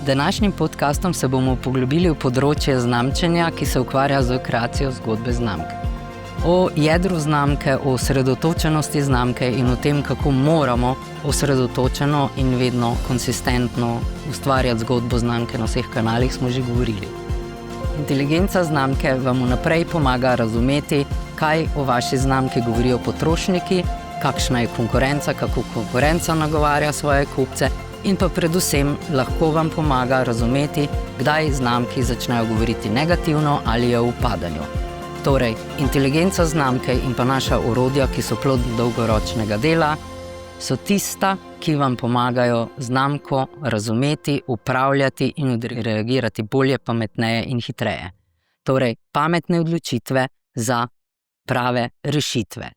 Današnjim podcastom se bomo poglobili v področje znamčenja, ki se ukvarja z kreacijo zgodbe znamke. O jedru znamke, o osredotočenosti znamke in o tem, kako moramo osredotočeno in vedno konsistentno ustvarjati zgodbo znamke na vseh kanalih, smo že govorili. Inteligenca znamke vam vnaprej pomaga razumeti, kaj o vaši znamki govorijo potrošniki, kakšna je konkurenca, kako konkurenca nagovarja svoje kupce in pa predvsem lahko vam pomaga razumeti, kdaj znamki začnejo govoriti negativno ali je v upadanju. Torej, inteligenca znamke in pa naša orodja, ki so plod dolgoročnega dela, so tista, ki vam pomagajo znamko razumeti, upravljati in reagirati bolje, pametneje in hitreje. Torej, pametne odločitve za prave rešitve.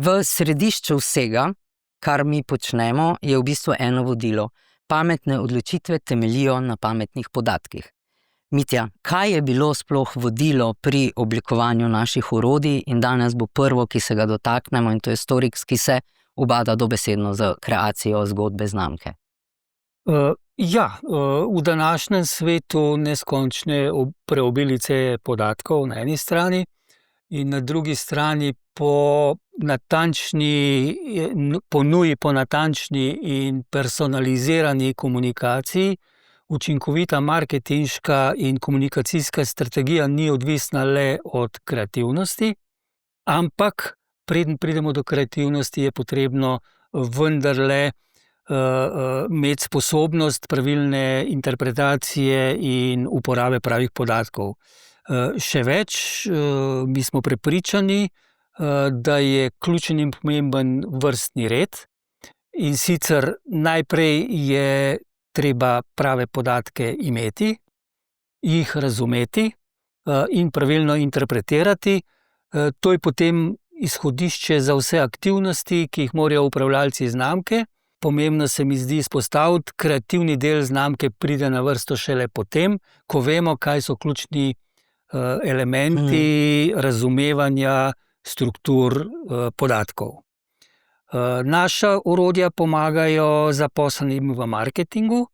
V središču vsega, kar mi počnemo, je v bistvu eno vodilo. Pametne odločitve temeljijo na pametnih podatkih. Mitja, kaj je bilo sploh vodilo pri oblikovanju naših orodij in danes bo prvo, ki se ga dotaknemo, in to je Storix, ki se ubada dobesedno z kreacijo zgodbe znamke? V današnjem svetu neskončne preobilice podatkov na eni strani in na drugi strani po nuji po natančni in personalizirani komunikaciji. Učinkovita marketinška in komunikacijska strategija ni odvisna le od kreativnosti, ampak preden pridemo do kreativnosti, je potrebno vendarle imeti sposobnost pravilne interpretacije in uporabe pravih podatkov. Še več, mi smo prepričani, da je ključen in pomemben vrstni red, in sicer najprej je treba prave podatke imeti, jih razumeti in pravilno interpretirati. To je potem izhodišče za vse aktivnosti, ki jih morajo upravljalci znamke. Pomembno se mi zdi izpostaviti, kreativni del znamke pride na vrsto šele potem, ko vemo, kaj so ključni elementi razumevanja struktur podatkov. Naša orodja pomagajo zaposlenim v marketingu,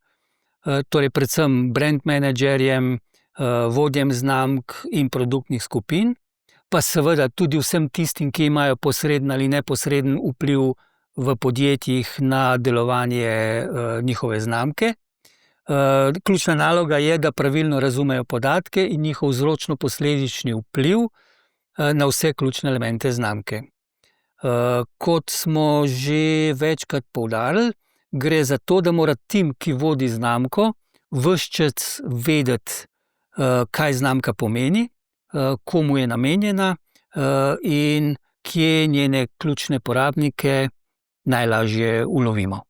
torej predvsem brand menedžerjem, vodjem znamk in produktnih skupin, pa seveda tudi vsem tistim, ki imajo posreden ali neposreden vpliv v podjetjih na delovanje njihove znamke. Ključna naloga je, da pravilno razumejo podatke in njihov vzročno-posledični vpliv na vse ključne elemente znamke. Kot smo že večkrat poudarili, gre za to, da mora tim, ki vodi znamko, ves čas vedeti, kaj znamka pomeni, komu je namenjena in kje njene ključne porabnike najlažje ulovimo.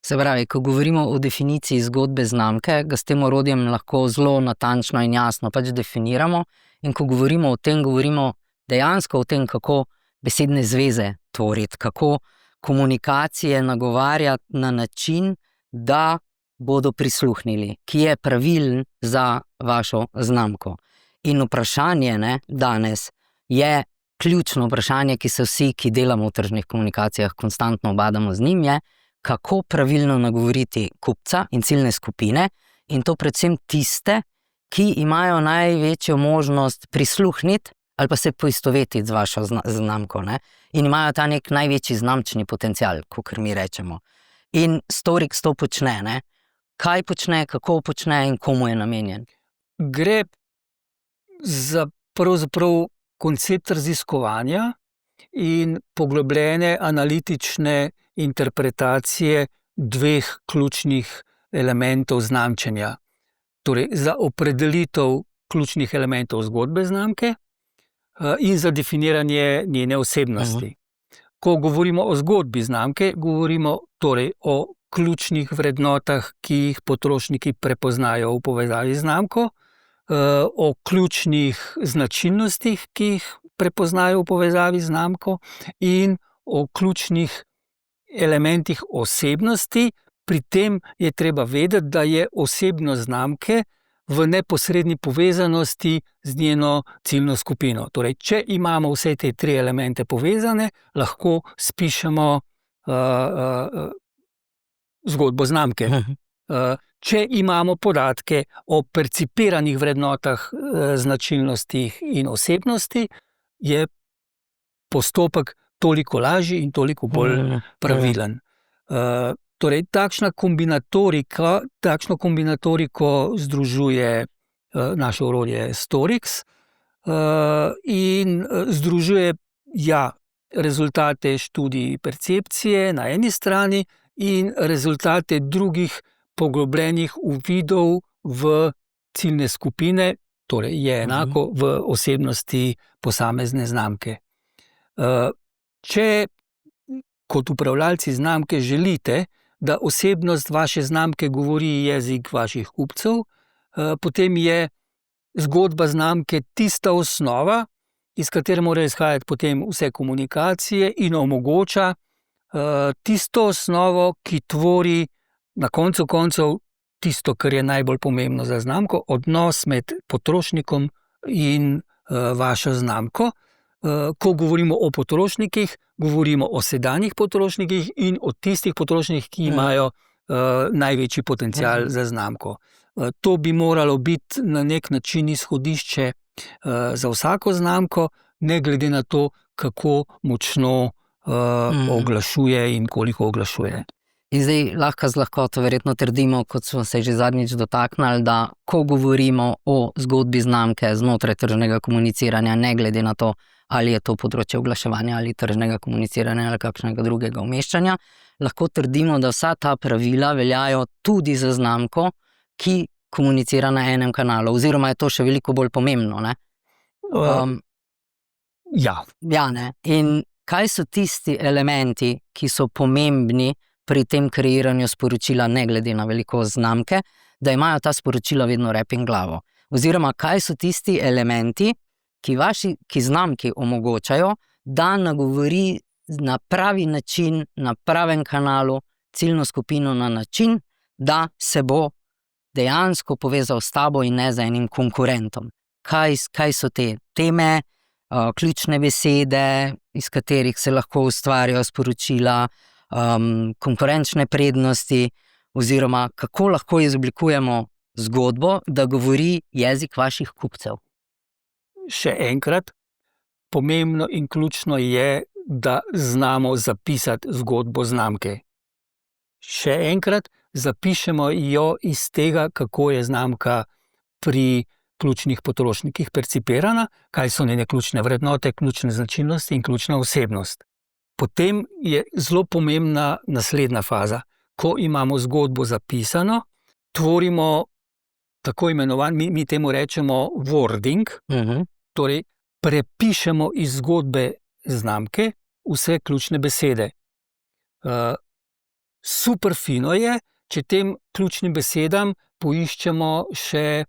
Se pravi, ko govorimo o definiciji zgodbe znamke, ga s tem orodjem lahko zelo natančno in jasno pač definiramo, in ko govorimo o tem, govorimo dejansko o tem, kako besedne zveze tvoriti, kako komunikacije nagovarjati na način, da bodo prisluhnili, ki je pravilen za vašo znamko. In vprašanje danes je ključno vprašanje, ki se vsi, ki delamo v tržnih komunikacijah, konstantno ubadamo z njim, je, kako pravilno nagovoriti kupca in ciljne skupine, in to predvsem tiste, ki imajo največjo možnost prisluhniti ali pa se poistovetiti z vašo znamko, in imajo ta nek največji znamčni potencial, kakor mi rečemo. In Storix to počne, Kaj počne, kako počne in komu je namenjen? Gre za pravzaprav koncept raziskovanja in poglobljene analitične interpretacije dveh ključnih elementov znamčenja. Torej, za opredelitev ključnih elementov zgodbe znamke in za definiranje njene osebnosti. Ko govorimo o zgodbi znamke, govorimo torej o ključnih vrednotah, ki jih potrošniki prepoznajo v povezavi z znamko, o ključnih značilnostih, ki jih prepoznajo v povezavi z znamko, in o ključnih elementih osebnosti. Pri tem je treba vedeti, da je osebnost znamke v neposredni povezanosti z njeno ciljno skupino. Torej, če imamo vse te tri elemente povezane, lahko spišemo zgodbo znamke. Če imamo podatke o percipiranih vrednotah, značilnostih in osebnosti, je postopek toliko lažji in toliko bolj pravilen. Torej, takšno kombinatoriko združuje naše orodje Storix in združuje rezultate študij percepcije na eni strani in rezultate drugih poglobljenih uvidov v ciljne skupine, torej je enako v osebnosti posamezne znamke. Če kot upravljalci znamke želite, da osebnost vaše znamke govori jezik vaših kupcev, potem je zgodba znamke tista osnova, iz katere mora izhajati potem vse komunikacije in omogoča tisto osnovo, ki tvori na koncu koncev tisto, kar je najbolj pomembno za znamko, odnos med potrošnikom in vašo znamko. Ko govorimo o potrošnikih, govorimo o sedanjih potrošnikih in o tistih potrošnikih, ki imajo največji potencial za znamko. To bi moralo biti na nek način izhodišče za vsako znamko, ne glede na to, kako močno oglašuje in koliko oglašuje. In zdaj lahko z lahkoto verjetno trdimo, kot smo se že zadnjič dotaknili, da ko govorimo o zgodbi znamke znotraj tržnega komuniciranja, ne glede na to, ali je to področje oglaševanja ali tržnega komuniciranja ali kakšnega drugega umeščanja, lahko trdimo, da vsa ta pravila veljajo tudi za znamko, ki komunicira na enem kanalu, oziroma je to še veliko bolj pomembno, ne? Ja, ne. In kaj so tisti elementi, ki so pomembni pri tem kreiranju sporočila, ne glede na velikost znamke, da imajo ta sporočila vedno rep in glavo? Oziroma, kaj so tisti elementi, ki znamki omogočajo, da nagovori na pravi način, na pravem kanalu, ciljno skupino na način, da se bo dejansko povezal s tabo in ne z enim konkurentom. Kaj so te teme, ključne besede, iz katerih se lahko ustvarjajo sporočila, konkurenčne prednosti, oziroma kako lahko izoblikujemo zgodbo, da govori jezik vaših kupcev? Še enkrat, pomembno in ključno je, da znamo zapisati zgodbo znamke. Še enkrat, zapišemo jo iz tega, kako je znamka pri ključnih potrošnikih percipirana, kaj so njene ključne vrednote, ključne značilnosti in ključna osebnost. Potem je zelo pomembna naslednja faza. Ko imamo zgodbo zapisano, tvorimo tako imenovan, mi temu rečemo wording, torej prepišemo iz zgodbe znamke vse ključne besede. Super fino je, če tem ključnim besedam poiščemo še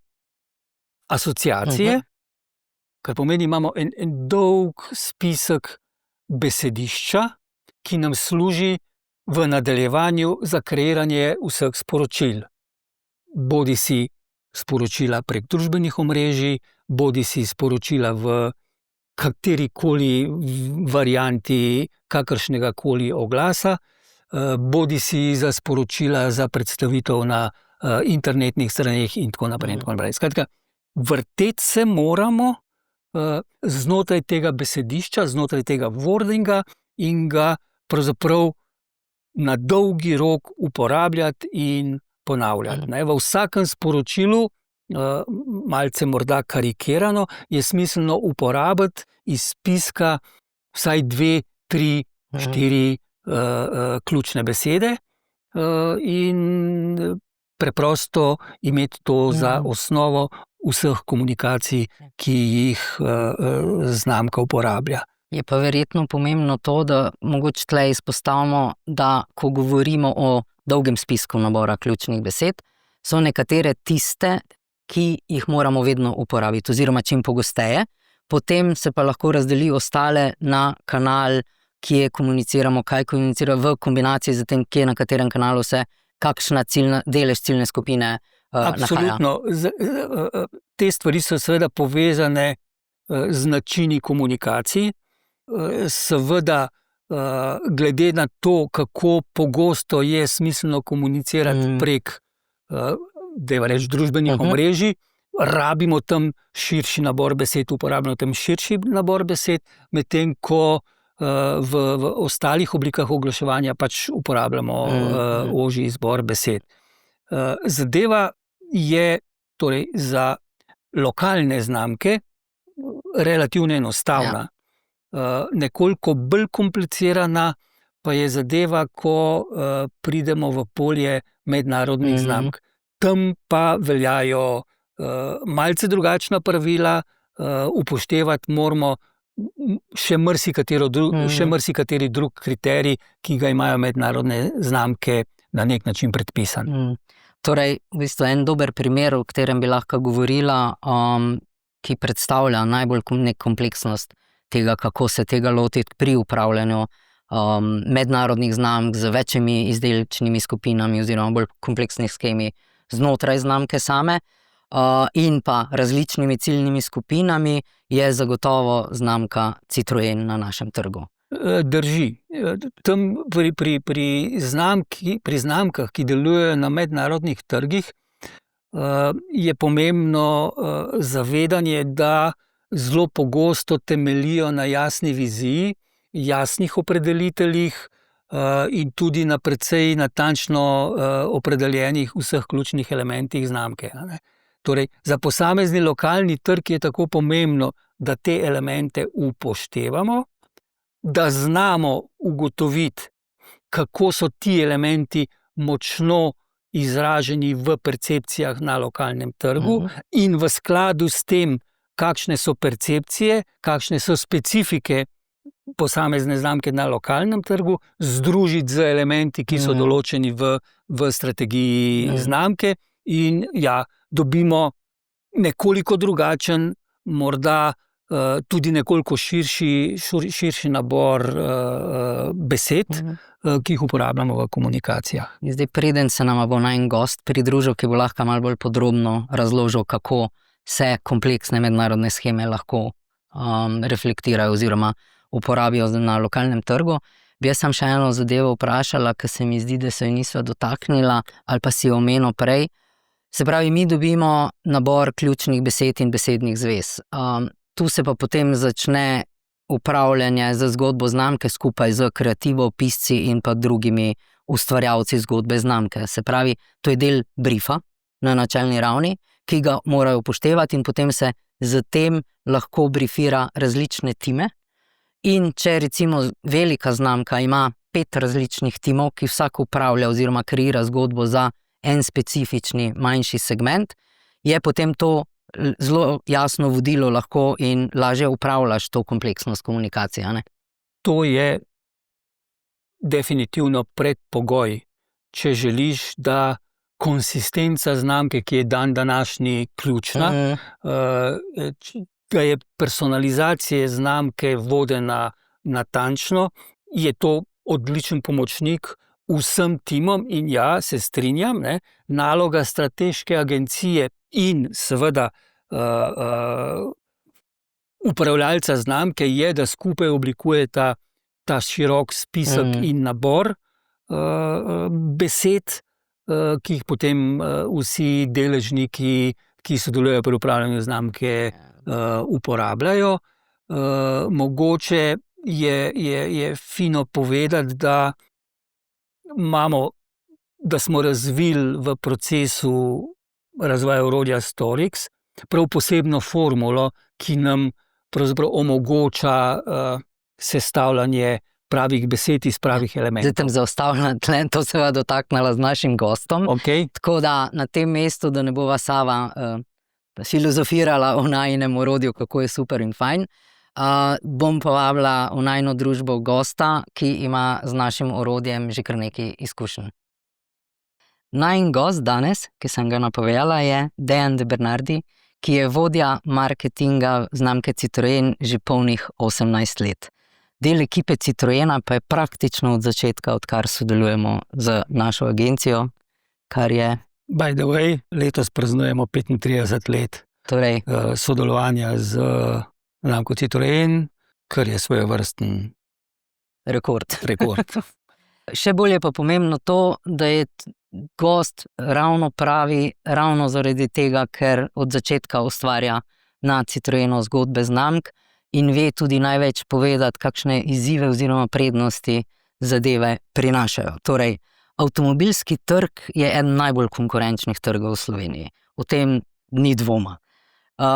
asociacije, kar pomeni, imamo en dolg spisek besedišča, ki nam služi v nadaljevanju za kreiranje vseh sporočil. Bodisi sporočila prek družbenih omrežij, bodisi sporočila v katerikoli varianti kakršnega koli oglasa, bodisi za sporočila za predstavitev na internetnih straneh in tako naprej. Skratka, vrteti se moramo znotraj tega besedišča, znotraj tega wordinga in ga pravzaprav na dolgi rok uporabljati in ponavljati. V vsakem sporočilu, malce morda karikirano, je smiselno uporabiti iz spiska vsaj 2, 3, 4 ključne besede in preprosto imeti to za osnovo vseh komunikacij, ki jih znamka uporablja. Je pa verjetno pomembno to, da mogoče tle izpostavimo, da ko govorimo o dolgem spisku nabora ključnih besed, so nekatere tiste, ki jih moramo vedno uporabiti, oziroma čim pogosteje, potem se pa lahko razdeli ostale na kanal, kje komuniciramo, kaj komunicira v kombinaciji z tem, kje na katerem kanalu se kakšna delež ciljne skupine nahaja. Absolutno. Te stvari so seveda povezane z načini komunikacij. Seveda, glede na to, kako pogosto je smiselno komunicirati prek dajva reči, družbenih omrežij, rabimo tam širši nabor besed, uporabljamo tam širši nabor besed, medtem ko v ostalih oblikah oglaševanja pač uporabljamo ožji izbor besed. Zadeva je torej za lokalne znamke relativno enostavna. Nekoliko bolj komplicirana pa je zadeva, ko pridemo v polje mednarodnih znamk. Tam pa veljajo malce drugačna pravila, upoštevati moramo še marsikateri drug kriterij, ki ga imajo mednarodne znamke na nek način predpisan. Torej, v bistvu en dober primer, o katerem bi lahko govorila, ki predstavlja najbolj kompleksnost tega, kako se tega lotiti pri upravljanju mednarodnih znamk z večjimi izdelčnimi skupinami oziroma bolj kompleksnih skemi znotraj znamke same in pa različnimi ciljnimi skupinami, je zagotovo znamka Citroen na našem trgu. Drži. Tam pri znamkah, ki delujejo na mednarodnih trgih, je pomembno zavedanje, da zelo pogosto temeljijo na jasni viziji, jasnih opredeliteljih in tudi na precej natančno opredeljenih vseh ključnih elementih znamke. Torej, za posamezni lokalni trg je tako pomembno, da te elemente upoštevamo, da znamo ugotoviti, kako so ti elementi močno izraženi v percepcijah na lokalnem trgu in v skladu s tem, kakšne so percepcije, kakšne so specifike posamezne znamke na lokalnem trgu, združiti z elementi, ki so določeni v strategiji znamke in dobimo nekoliko drugačen, morda tudi nekoliko širši nabor besed, ki jih uporabljamo v komunikacijah. Zdaj, preden se nama bo najin gost pridružil, ki bo lahko malo bolj podrobno razložil, kako se kompleksne mednarodne sheme lahko reflektirajo oziroma uporabijo na lokalnem trgu, bi jaz sam še eno zadevo vprašala, ki se mi zdi, da se jo nisva dotaknila ali pa si jo omenil prej. Se pravi, mi dobimo nabor ključnih besed in besednih zvez. Tu se pa potem začne upravljanje za zgodbo znamke skupaj z kreativo, pisci in pa drugimi ustvarjalci zgodbe znamke. Se pravi, to je del briefa na načelni ravni, ki ga morajo upoštevati in potem se z tem lahko briefira različne time. In če recimo velika znamka ima 5 različnih timov, ki vsak upravlja oziroma kreira zgodbo za en specifični manjši segment, je potem to zelo jasno vodilo lahko in lažje upravljaš to kompleksnost komunikacije, ne? To je definitivno predpogoj, če želiš, da konsistenca znamke, ki je današnji ključna, da je personalizacija znamke vodena natančno, je to odličen pomočnik vsem timom in se strinjam, naloga strateške agencije in seveda upravljalca znamke je, da skupaj oblikujeta ta širok spisek in nabor besed, ki jih potem vsi deležniki, ki sodelujejo pri upravljanju znamke, uporabljajo. Mogoče je fino povedati, da smo razvili v procesu razvoja orodja Storix prav posebno formulo, ki nam pravzaprav omogoča sestavljanje pravih besed iz pravih elementov. Zdaj tem zaustavljam tle, to se va dotaknila z našim gostom. Okay. Tako da na tem mestu, da ne bova sama filozofirala o najinem orodju, kako je super in fajn, bom povabila v najino družbo gosta, ki ima z našim orodjem že kar nekaj izkušenj. Najin gost danes, ki sem ga napovedala, je Dejan De Bernardi, ki je vodja marketinga znamke Citroen že polnih 18 let. Del ekipe Citroena pa je praktično od začetka, odkar sodelujemo z našo agencijo, kar je... By the way, letos praznujemo 35 let sodelovanja z znamko Citroen, kar je svojevrsten rekord. Rekord. Še bolj je pa pomembno to, da je gost ravno pravi, ravno zaradi tega, ker od začetka ustvarja na Citroenu zgodbe znamk in ve tudi največ povedati, kakšne izzive oziroma prednosti zadeve prinašajo. Torej, avtomobilski trg je eden najbolj konkurenčnih trgov v Sloveniji. O tem ni dvoma.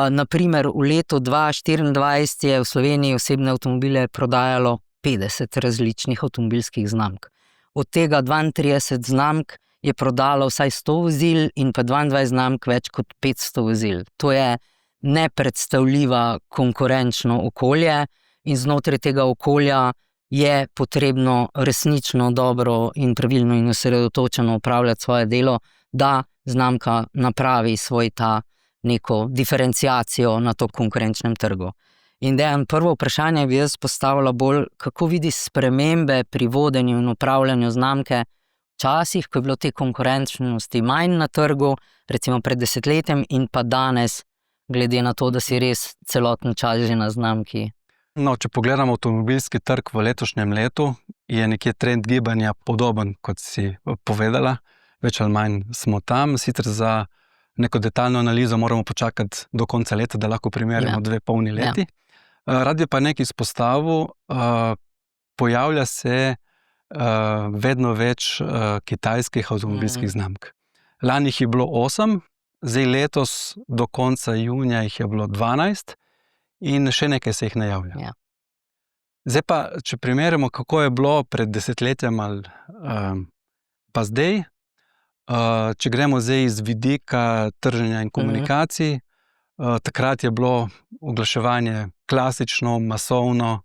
Naprimer, v letu 2024 je v Sloveniji osebne avtomobile prodajalo 50 različnih avtomobilskih znamk. Od tega 32 znamk je prodalo vsaj 100 vozil in pa 22 znamk več kot 500 vozil. To je nepredstavljiva konkurenčno okolje in znotraj tega okolja je potrebno resnično dobro in pravilno in osredotočeno upravljati svoje delo, da znamka napravi svoj ta neko diferenciacijo na to konkurenčnem trgu. In Dejan, prvo vprašanje bi jaz postavila bolj, kako vidiš spremembe pri vodenju in upravljanju znamke včasih, ko je bilo te konkurenčnosti manj na trgu, recimo pred desetletjem, in pa danes, glede na to, da si res celoten čas že na znamki. No, če pogledamo avtomobilski trg v letošnjem letu, je nekje trend gibanja podoben, kot si povedala. Več ali manj smo tam, sicer za neko detaljno analizo moramo počakati do konca leta, da lahko primerjamo dve polni leti. Rad bi pa nekaj izpostavil, pojavlja se vedno več kitajskih avtomobilskih znamk. Lani jih je bilo 8, zdaj letos do konca junija jih je bilo 12 in še nekaj se jih najavlja. Zdaj pa, če primerjamo, kako je bilo pred desetletjem ali pa zdaj, če gremo zdaj iz vidika trženja in komunikacij, takrat je bilo oglaševanje klasično, masovno,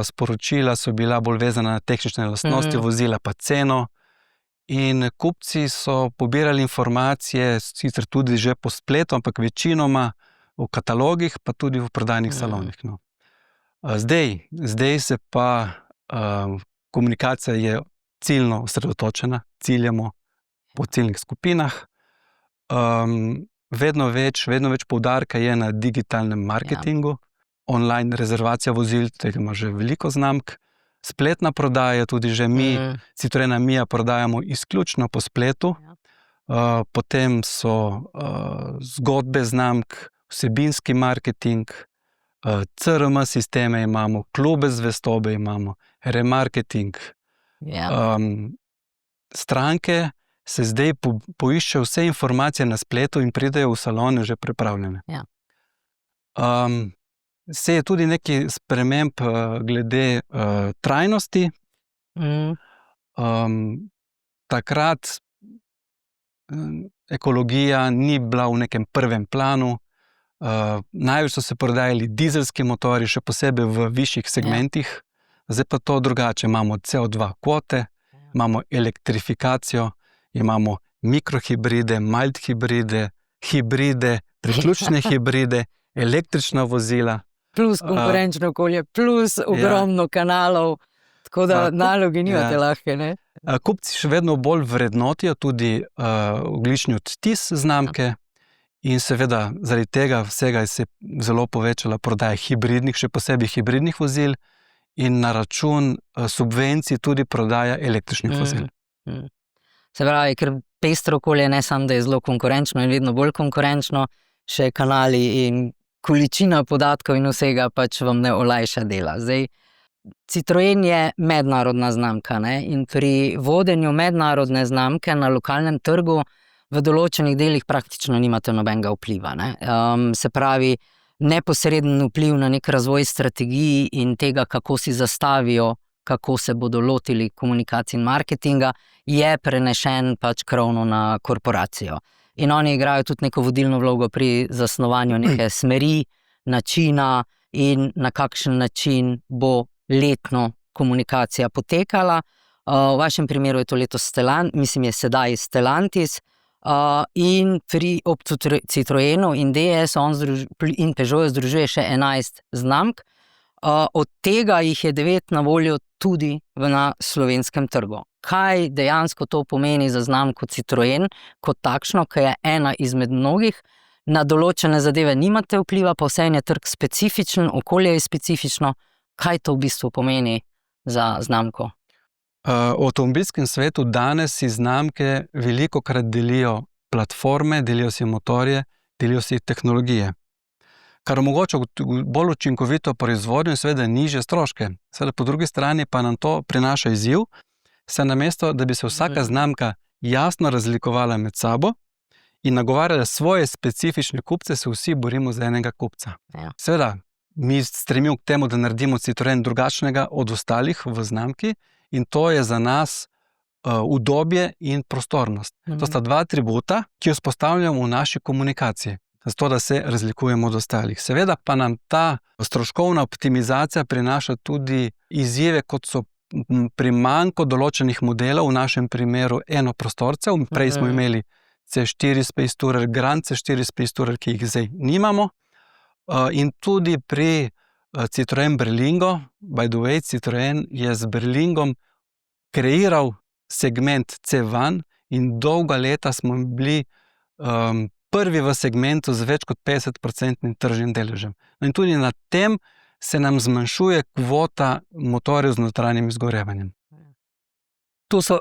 sporočila so bila bolj vezana na tehnične lastnosti vozila pa ceno in kupci so pobirali informacije, sicer tudi že po spletu, ampak večinoma v katalogih, pa tudi v prodajnih salonih. No. Zdaj se pa komunikacija je ciljno osredotočena, ciljamo po ciljnih skupinah. Vedno več poudarka je na digitalnem marketingu, online rezervacija vozil, tega ima že veliko znamk, spletna prodaja, tudi že mi, Citroena Mia, prodajamo izključno po spletu, potem so zgodbe znamk, vsebinski marketing, CRM sisteme imamo, klube zvestobe imamo, remarketing. Stranke se zdaj poiščejo vse informacije na spletu in pridejo v salone že pripravljene. Se je tudi nekaj sprememb glede trajnosti. Takrat ekologija ni bila v nekem prvem planu. Največ so se prodajali dizelski motorji, še posebej v višjih segmentih. Zdaj pa to drugače. Imamo CO2 kvote, imamo elektrifikacijo, imamo mikrohibride, mild hibride, priključne hibride, električna vozila. Plus konkurenčno okolje, plus ogromno kanalov, tako da nalogi nimate lahke, ne? Kupci še vedno bolj vrednotijo tudi ogljični odtis znamke in seveda zaradi tega vsega se je zelo povečala prodaja hibridnih, še posebej hibridnih vozil in na račun subvencij tudi prodaja električnih vozil. Se pravi, ker pestro okolje ne samo, da je zelo konkurenčno in vedno bolj konkurenčno, še kanali in količina podatkov in vsega pač vam ne olajša dela. Zdaj, Citroen je mednarodna znamka, ne? In pri vodenju mednarodne znamke na lokalnem trgu v določenih delih praktično nimate nobenega vpliva, ne? Se pravi, neposreden vpliv na nek razvoj strategiji in tega, kako si zastavijo, kako se bodo lotili komunikacij in marketinga, je prenešen pač krovno na korporacijo. In oni igrajo tudi neko vodilno vlogo pri zasnovanju neke smeri, načina in na kakšen način bo letno komunikacija potekala. V vašem primeru je to letos je sedaj Stellantis, in ob Citroenu in DS in Peugeotu združuje še 11 znamk, od tega jih je 9 na voljo tudi na slovenskem trgu. Kaj dejansko to pomeni za znamko Citroen kot takšno, ki je ena izmed mnogih, na določene zadeve nimate vpliva, pa vseeno je trg specifičen, okolje je specifično. Kaj to v bistvu pomeni za znamko? V avtomobilskem svetu danes si znamke velikokrat delijo platforme, delijo si motorje, delijo si tehnologije, kar omogoča bolj učinkovito proizvodnjo in seveda nižje stroške. Seveda po drugi strani pa nam to prinaša izziv, saj namesto, da bi se vsaka znamka jasno razlikovala med sabo in nagovarjala svoje specifične kupce, se vsi borimo za enega kupca. Ja. Seveda, mi stremimo k temu, da naredimo Citroen drugačnega od ostalih v znamki in to je za nas udobje in prostornost. To sta dva atributa, ki jo vzpostavljamo v naši komunikaciji, zato da se razlikujemo od ostalih. Seveda pa nam ta stroškovna optimizacija prinaša tudi izzive, kot so pri manjku določenih modelov, v našem primeru enoprostorcev. Prej smo imeli C4 Space Tourer, Grand C4 Space Tourer, ki jih zdaj nimamo. In tudi pri Citroen Berlingo, by the way, Citroen je z Berlingom kreiral segment C1 in dolga leta smo bili prvi v segmentu z več kot 50% tržnim deležem. In tudi na tem se nam zmanjšuje kvota motorjev z notranjim izgorevanjem. To so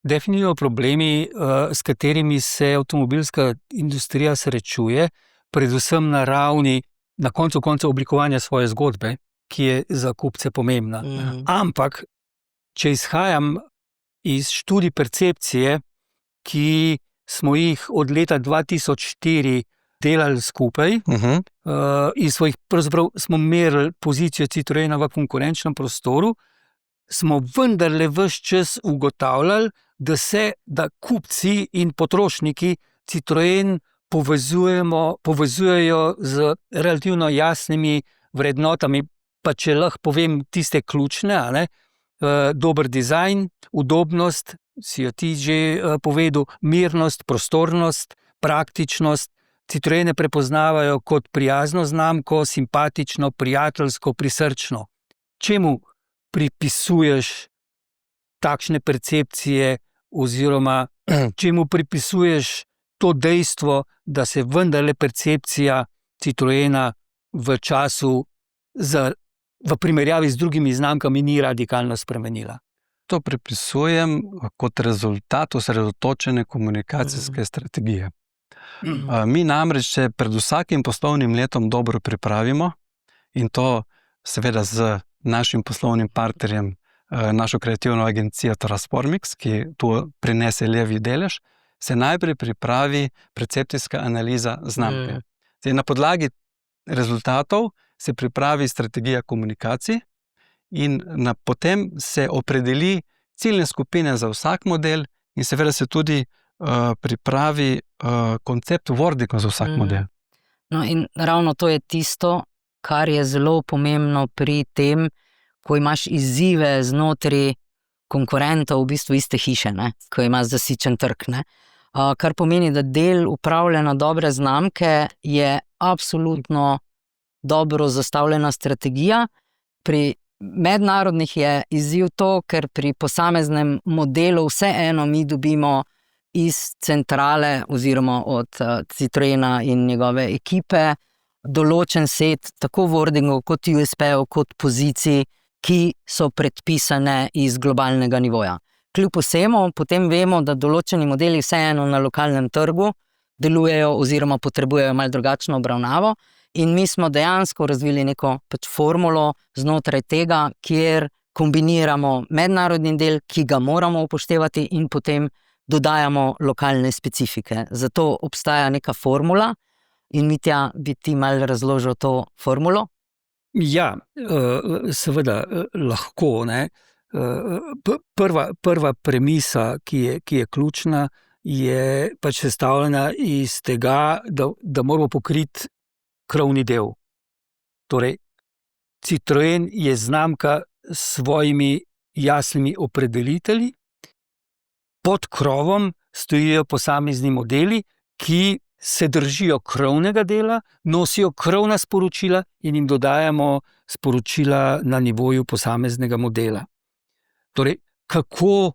definitivno problemi, s katerimi se avtomobilska industrija srečuje, predvsem na ravni, na koncu oblikovanja svoje zgodbe, ki je za kupce pomembna. Ampak, če izhajam iz študij percepcije, ki smo jih od leta 2004 delali skupaj, in pravzaprav smo merili pozicijo Citroena v konkurenčnem prostoru, smo vendarle ves čas ugotavljali, da kupci in potrošniki Citroen povezujejo z relativno jasnimi vrednotami, pa če lahko povem tiste ključne, dober dizajn, udobnost, si jo ti že povedal, mirnost, prostornost, praktičnost. Citroene prepoznavajo kot prijazno znamko, simpatično, prijateljsko, prisrčno. Čemu pripisuješ takšne percepcije oziroma čemu pripisuješ to dejstvo, da se vendarle percepcija Citroena v času v primerjavi z drugimi znamkami ni radikalno spremenila? To pripisujem kot rezultat osredotočene komunikacijske strategije. Mi namreč se pred vsakim poslovnim letom dobro pripravimo in to seveda z našim poslovnim partnerjem, našo kreativno agencijo Transformix, ki tu prinese levi delež, se najprej pripravi percepcijska analiza znamke. Na podlagi rezultatov se pripravi strategija komunikacij in potem se opredeli ciljne skupine za vsak model in seveda se tudi pripravi koncept wordinga za vsak model. No in ravno to je tisto, kar je zelo pomembno pri tem, ko imaš izzive znotraj konkurentov, v bistvu iste hiše, ko imaš zasičen trg. Kar pomeni, da del upravljanja dobre znamke je absolutno dobro zastavljena strategija. Pri mednarodnih je izziv to, ker pri posameznem modelu vseeno mi dobimo iz centrale oziroma od Citroena in njegove ekipe določen set tako wordingov kot USP-ov kot pozicij, ki so predpisane iz globalnega nivoja. Kljub vsemu potem vemo, da določeni modeli vseeno na lokalnem trgu delujejo oziroma potrebujejo malo drugačno obravnavo in mi smo dejansko razvili neko formulo znotraj tega, kjer kombiniramo mednarodni del, ki ga moramo upoštevati in potem dodajamo lokalne specifike. Zato obstaja neka formula in Mitja, bi ti malo razložil to formulo? Ja, seveda lahko. Prva premisa, ki je ključna, je pač sestavljena iz tega, da moramo pokriti krovni del. Torej, Citroen je znamka s svojimi jasnimi opredelitelji, pod krovom stojijo posamezni modeli, ki se držijo krovnega dela, nosijo krovna sporočila in jim dodajamo sporočila na nivoju posameznega modela. Torej, kako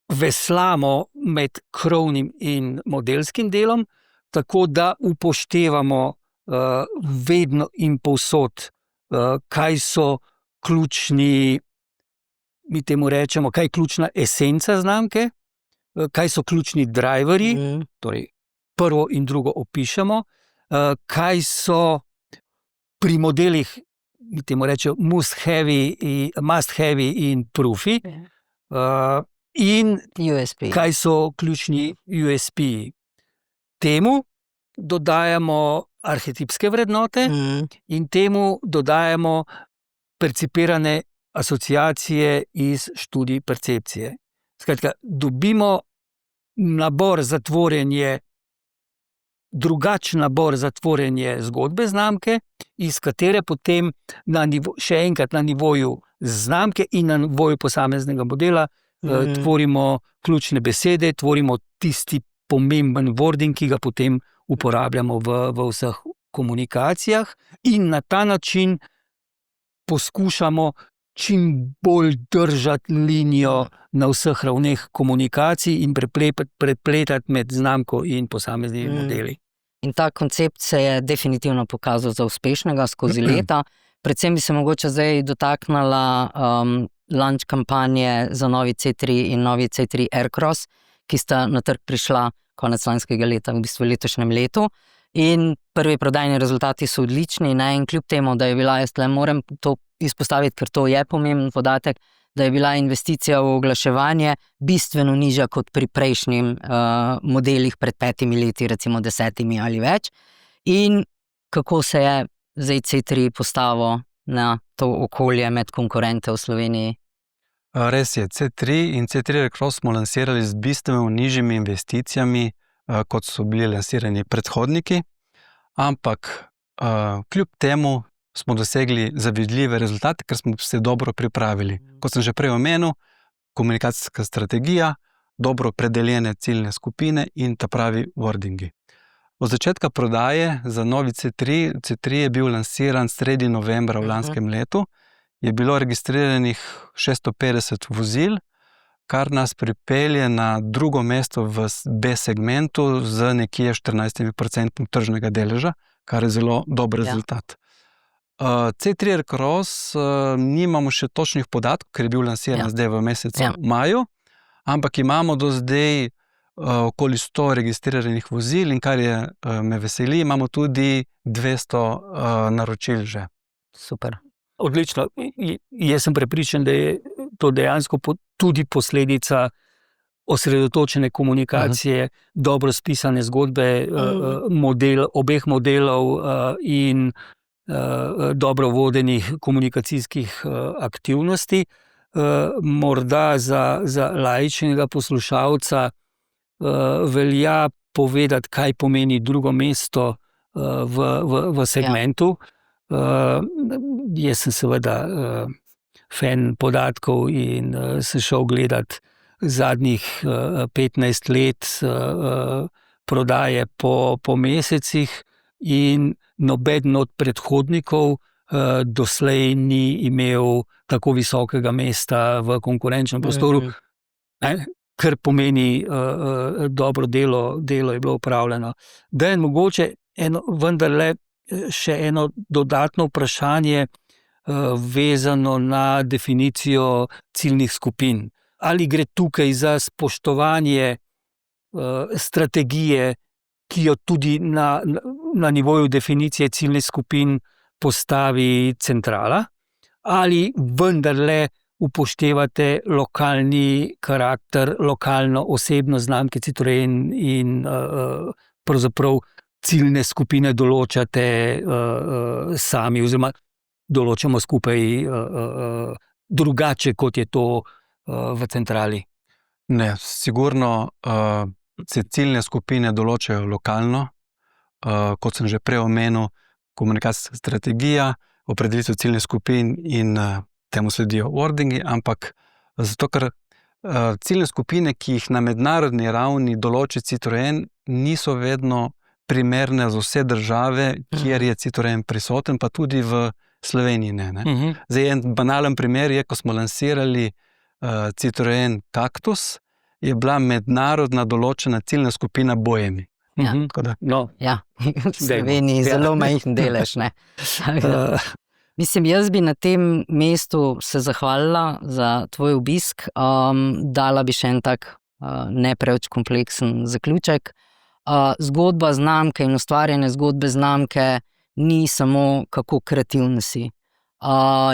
veslamo med krovnim in modelskim delom, tako da upoštevamo vedno in povsod, kaj so ključni mi temu rečemo, kaj je ključna esenca znamke, kaj so ključni driverji, torej prvo in drugo opišemo, kaj so pri modelih, mi temu rečemo must have in proofi, in USP. kaj so ključni USP. Temu dodajamo arhetipske vrednote in temu dodajamo percipirane asociacije iz študij percepcije. Skratka, dobimo nabor za tvorjenje, drugačen nabor za tvorjenje zgodbe znamke, iz katere potem še enkrat na nivoju znamke in na nivoju posameznega modela tvorimo ključne besede, tvorimo tisti pomemben wording, ki ga potem uporabljamo v vseh komunikacijah in na ta način poskušamo čim bolj držati linijo na vseh ravneh komunikacij in prepletati med znamko in posameznimi modeli. In ta koncept se je definitivno pokazal za uspešnega skozi leta. Predvsem bi se mogoče zdaj dotaknila launch kampanje za novi C3 in novi C3 Aircross, ki sta na trg prišla konec lanskega leta, v bistvu letošnjem letu. In prvi prodajni rezultati so odlični, in kljub temu, da je bila, jaz moram to izpostaviti, ker to je pomemben podatek, da je bila investicija v oglaševanje bistveno nižja kot pri prejšnjim modelih pred 5 leti, recimo 10 ali več. In kako se je zdaj C3 postavil na to okolje med konkurente v Sloveniji? Res je, C3 in C3 Aircross smo lansirali z bistveno nižjimi investicijami, kot so bili lansirani predhodniki, ampak kljub temu smo dosegli zavidljive rezultate, ker smo se dobro pripravili. Kot sem že prej omenil, komunikacijska strategija, dobro opredeljene ciljne skupine in ta pravi wordingi. Od začetka prodaje za novi C3, C3 je bil lansiran sredi novembra v lanskem letu, je bilo registriranih 650 vozil, kar nas pripelje na drugo mesto v B segmentu z nekje 14% tržnega deleža, kar je zelo dober rezultat. C3 Aircross nimamo še točnih podatkov, ker je bil lansiran zdaj v mesecu maju, ampak imamo do zdaj okoli 100 registriranih vozil in kar me veseli, imamo tudi 200 naročil že. Super. Odlično. Jaz sem prepričan, da je to dejansko tudi posledica osredotočene komunikacije, dobro spisane zgodbe obeh modelov in dobro vodenih komunikacijskih aktivnosti. Morda za laičnega poslušalca velja povedati, kaj pomeni drugo mesto v segmentu. Jaz sem seveda fan podatkov in sem šel gledati zadnjih 15 let prodaje po mesecih in nobeden od predhodnikov doslej ni imel tako visokega mesta v konkurenčnem prostoru, kar pomeni dobro delo je bilo upravljeno. Da je mogoče vendarle še eno dodatno vprašanje vezano na definicijo ciljnih skupin. Ali gre tukaj za spoštovanje strategije, ki jo tudi na nivoju definicije ciljnih skupin postavi centrala, ali vendarle upoštevate lokalni karakter, lokalno osebnost znamke Citroen in pravzaprav ciljne skupine določate sami oziroma določamo skupaj drugače, kot je to v centrali? Ne, sigurno se ciljne skupine določajo lokalno, kot sem že prej omenil, komunikacijska strategija, opredelitev ciljnih skupin in temu sledijo wordingi, ampak zato, ker ciljne skupine, ki jih na mednarodni ravni določi Citroen, niso vedno primerne za vse države, kjer je Citroen prisoten, pa tudi v Sloveniji ne. Zdaj, en banalen primer je, ko smo lansirali Citroen Cactus, je bila mednarodna določena ciljna skupina Boemi. Ja, v Sloveniji zelo majhen delež, ne. Mislim, jaz bi na tem mestu se zahvalila za tvoj obisk. Dala bi še en tak ne preveč kompleksen zaključek. Zgodba znamke in ustvarjanje zgodbe znamke ni samo, kako kreativni si.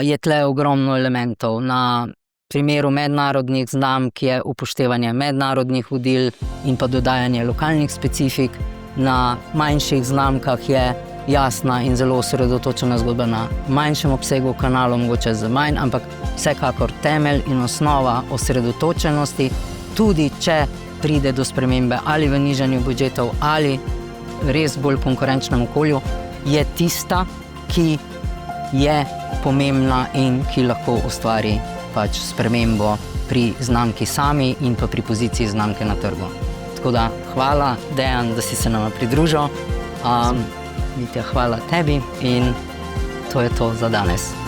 Je tle ogromno elementov. Na primeru mednarodnih znamk je upoštevanje mednarodnih vodil in pa dodajanje lokalnih specifik. Na manjših znamkah je jasna in zelo osredotočena zgodba na manjšem obsegu kanalov, mogoče za manj, ampak vsekakor temelj in osnova osredotočenosti, tudi če pride do spremembe ali v nižanju budžetov ali res bolj konkurenčnem okolju, je tista, ki je pomembna in ki lahko ustvari pač spremembo pri znamki sami in pa pri poziciji znamke na trgu. Tako da hvala, Dejan, da si se nama pridružil. Mitja, hvala tebi in to je to za danes.